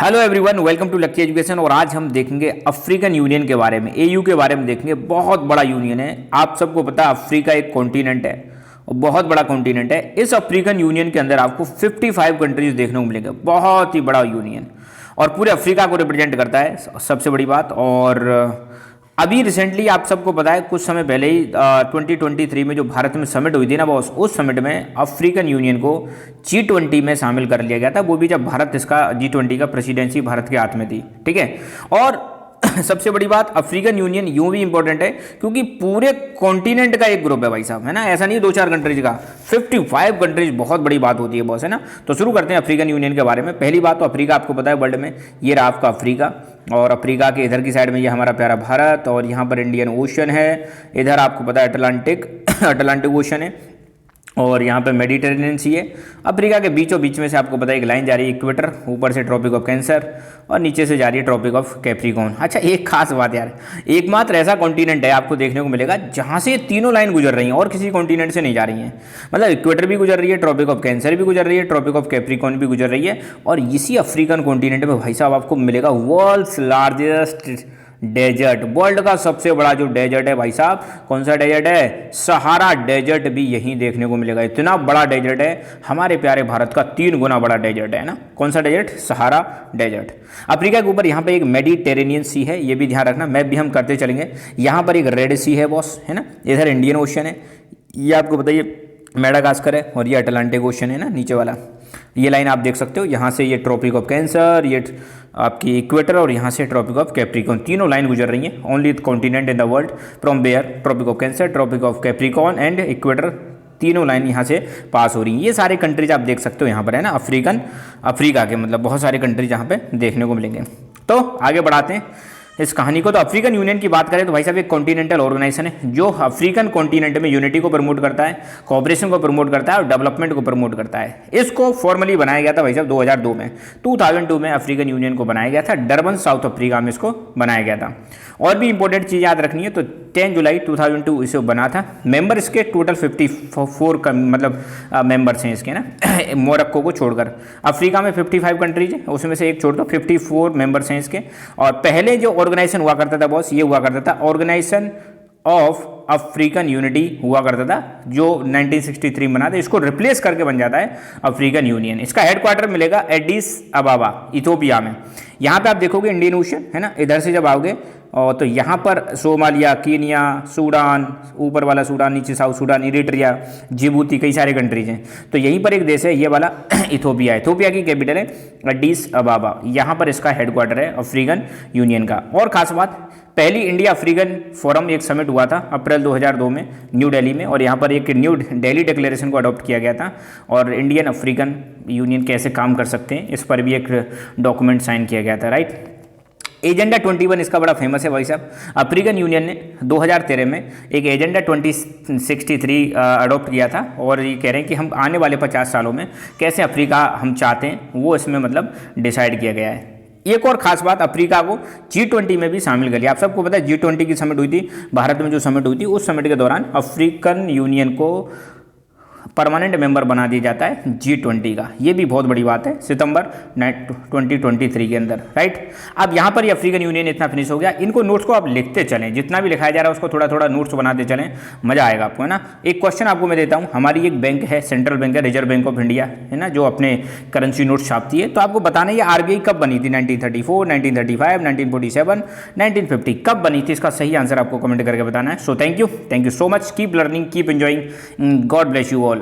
Hello everyone, welcome to lucky education. और आज हम देखेंगे अफ्रीकन यूनियन के बारे में, एयू के बारे में देखेंगे। बहुत बड़ा यूनियन है। आप सबको पता है अफ्रीका एक कॉन्टिनेंट है और बहुत बड़ा कॉन्टिनेंट है। इस अफ्रीकन यूनियन के अंदर आपको 55 कंट्रीज देखने को मिलेंगे। बहुत ही बड़ा यूनियन और पूरे अफ्रीका को रिप्रेजेंट करता है, सबसे बड़ी बात। और अभी रिसेंटली आप सबको पता है, कुछ समय पहले ही 2023 में जो भारत में समिट हुई थी ना बॉस, उस समिट में अफ्रीकन यूनियन को G20 में शामिल कर लिया गया था। वो भी जब भारत इसका G20 का प्रेसिडेंसी भारत के हाथ में थी, ठीक है। और सबसे बड़ी बात, अफ्रीकन यूनियन यूं भी इंपॉर्टेंट है क्योंकि पूरे कॉन्टिनेंट का एक ग्रुप है भाई साहब, है ना। ऐसा नहीं 2-4 कंट्रीज का, 55 कंट्रीज बहुत बड़ी बात होती है बॉस, है ना। तो शुरू करते हैं अफ्रीकन यूनियन के बारे में। पहली बात तो अफ्रीका आपको पता है वर्ल्ड में ये रहा आपका अफ्रीका, और अफ्रीका के इधर की साइड में ये हमारा प्यारा भारत, और यहाँ पर इंडियन ओशन है। इधर आपको पता है अटलांटिक ओशन है, और यहाँ पे मेडिटेरेनियन सी है। अफ्रीका के बीचों बीच में से आपको पता है एक लाइन जा रही है इक्वेटर, ऊपर से ट्रॉपिक ऑफ कैंसर और नीचे से जा रही है ट्रॉपिक ऑफ कैप्रिकॉर्न। अच्छा, एक खास बात यार, एकमात्र ऐसा कॉन्टिनेंट है आपको देखने को मिलेगा जहाँ से ये तीनों लाइन गुजर रही हैं और किसी कॉन्टिनेंट से नहीं जा रही हैं। मतलब इक्वेटर भी गुजर रही है, ट्रॉपिक ऑफ कैंसर भी गुजर रही है, ट्रॉपिक ऑफ कैप्रिकॉर्न भी गुजर रही है। और इसी अफ्रीकन कॉन्टिनेंट में भाई साहब आपको मिलेगा वर्ल्ड्स लार्जेस्ट डेजर्ट। वर्ल्ड का सबसे बड़ा जो डेजर्ट है भाई साहब, कौन सा डेजर्ट है? सहारा डेजर्ट भी यहीं देखने को मिलेगा। इतना बड़ा डेजर्ट है, हमारे प्यारे भारत का 3 गुना बड़ा डेजर्ट है ना। कौन सा डेजर्ट? Sahara desert. अफ्रीका के ऊपर यहाँ पे एक मेडिटेरेनियन सी है, ये भी ध्यान रखना, मैप भी हम करते चलेंगे। यहाँ पर एक रेड सी है बॉस, है ना। इधर इंडियन ओशन है, ये आपको बताइए मेडागास्कर है, और ये अटलांटिक ओशन है ना नीचे वाला। ये लाइन आप देख सकते हो, यहाँ से ये ट्रॉपिक ऑफ कैंसर, ये आपकी इक्वेटर, और यहाँ से ट्रॉपिक ऑफ कैप्रिकॉर्न। तीनों लाइन गुजर रही हैं। Only continent in the world from where tropic of cancer, tropic of Capricorn and equator, तीनों लाइन यहाँ से पास हो रही हैं। ये सारे कंट्रीज आप देख सकते हो यहाँ पर, है ना। अफ्रीका के मतलब बहुत सारे कंट्रीज यहाँ पे देखने को मिलेंगे। तो आगे बढ़ाते हैं इस कहानी को। तो अफ्रीकन यूनियन की बात करें तो भाई साहब एक कॉन्टिनेंटल ऑर्गेनाइजेशन है जो अफ्रीकन कॉन्टिनेंट में यूनिटी को प्रमोट करता है, कोऑपरेशन को प्रमोट करता है और डेवलपमेंट को प्रमोट करता है। इसको फॉर्मली बनाया गया था भाई साहब 2002 में, 2002 में अफ्रीकन यूनियन को बनाया गया था। डरबन साउथ अफ्रीका में इसको बनाया गया था। और भी इंपॉर्टेंट चीज़ याद रखनी है, तो 10 जुलाई 2002 इसे बना था। मेंबर इसके टोटल 54 का मतलब मेंबर्स हैं इसके ना, मोरक्को को छोड़कर। अफ्रीका में 55 कंट्रीज है, उसमें से एक छोड़ दो, 54 मेंबर्स हैं इसके। और पहले जो ऑर्गेनाइजेशन हुआ करता था बॉस, ये हुआ करता था ऑर्गेनाइजेशन ऑफ अफ्रीकन यूनिटी हुआ करता था, जो 1963 बना था। इसको रिप्लेस करके बन जाता है अफ्रीकन यूनियन। इसका हेडक्वार्टर मिलेगा एडिस अबाबा, इथोपिया में। यहाँ पे आप देखोगे इंडियन ओशन, है ना। इधर से जब आओगे और तो यहाँ पर सोमालिया, कीनिया, सूडान, ऊपर वाला सूडान, नीचे साउथ सूडान, इरिट्रिया, जिबूती, कई सारे कंट्रीज हैं। तो यहीं पर एक देश है ये वाला इथोपिया। इथोपिया की कैपिटल है एडिस अबाबा। यहाँ पर इसका हेडक्वार्टर है अफ्रीकन यूनियन का। और खास बात, पहली इंडिया अफ्रीकन फोरम एक समिट हुआ था अप्रैल 2002 में न्यू दिल्ली में, और यहाँ पर एक न्यू दिल्ली डिक्लेरेशन को अडॉप्ट किया गया था। और इंडियन अफ्रीकन यूनियन कैसे काम कर सकते हैं इस पर भी एक डॉक्यूमेंट साइन किया गया था, राइट। एजेंडा 21 इसका बड़ा फेमस है भाई साहब। अफ्रीकन यूनियन ने 2013 में एक एजेंडा 2063 अडॉप्ट किया था, और ये कह रहे हैं कि हम आने वाले 50 सालों में कैसे अफ्रीका हम चाहते हैं वो इसमें मतलब डिसाइड किया गया है। एक और खास बात, अफ्रीका को G20 में भी शामिल कर लिया। आप सबको पता है G20 की समिट हुई थी भारत में, जो समिट हुई थी उस समिट के दौरान अफ्रीकन यूनियन को परमानेंट मेंबर बना दिया जाता है G20 का। ये भी बहुत बड़ी बात है, सितंबर 2023 के अंदर, राइट। अब यहाँ पर ये अफ्रीकन यूनियन इतना फिनिश हो गया। इनको नोट्स को आप लिखते चलें, जितना भी लिखाया जा रहा है उसको थोड़ा थोड़ा नोट्स बनाते चलें, मजा आएगा आपको, है ना। एक क्वेश्चन आपको मैं देता हूँ। हमारी एक बैंक है, सेंट्रल बैंक है, रिजर्व बैंक ऑफ इंडिया, है ना, जो अपने करेंसी नोट्स छापती है। तो आपको बताना है RBI कब बनी थी? 1934, 1935, 1947, 1950, कब बनी थी? इसका सही आंसर आपको कमेंट करके बताना है। So thank you so much, keep learning, keep enjoying, God bless you all.